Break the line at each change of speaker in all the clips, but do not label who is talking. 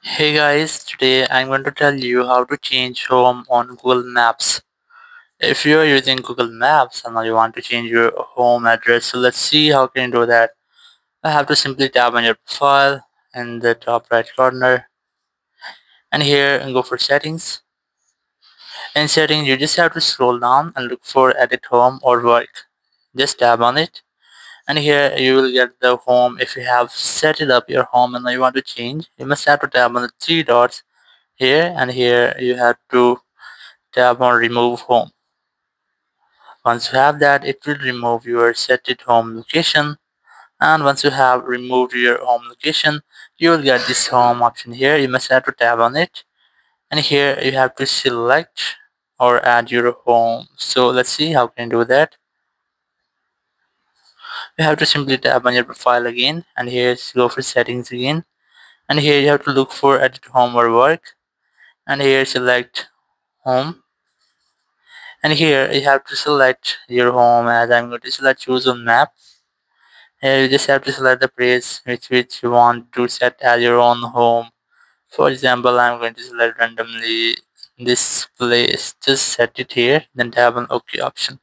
Hey guys, today I'm going to tell you how to change home on Google Maps. If you're using Google Maps and now you want to change your home address, so let's see how can you do that. I have to simply tap on your profile in the top right corner and here and go for settings. In settings, you just have to scroll down and look for edit home or work. Just tap on it and here you will get the home. If you have set it up your home and now you want to change, you must have to tap on the three dots here and here you have to tap on remove home. Once you have that, it will remove your set it home location, and once you have removed your home location, you will get this home option here. You must have to tap on it, and here you have to select or add your home. So let's see how can you do that. You have to simply tap on your profile again, and here go for settings again, and here you have to look for edit home or work, and here select home, and here you have to select your home. As I'm going to select choose on map. Here you just have to select the place which you want to set as your own home. For example, I'm going to select randomly this place. Just set it here, then tap on OK option.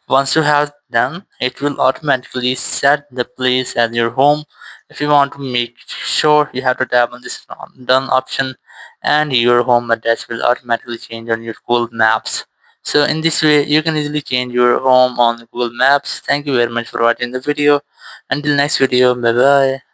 Once you have done, it will automatically set the place as your home. If you want to make sure, you have to tap on this done option and your home address will automatically change on your Google Maps. So in this way, you can easily change your home on Google Maps. Thank you very much for watching the video. Until next video, bye bye.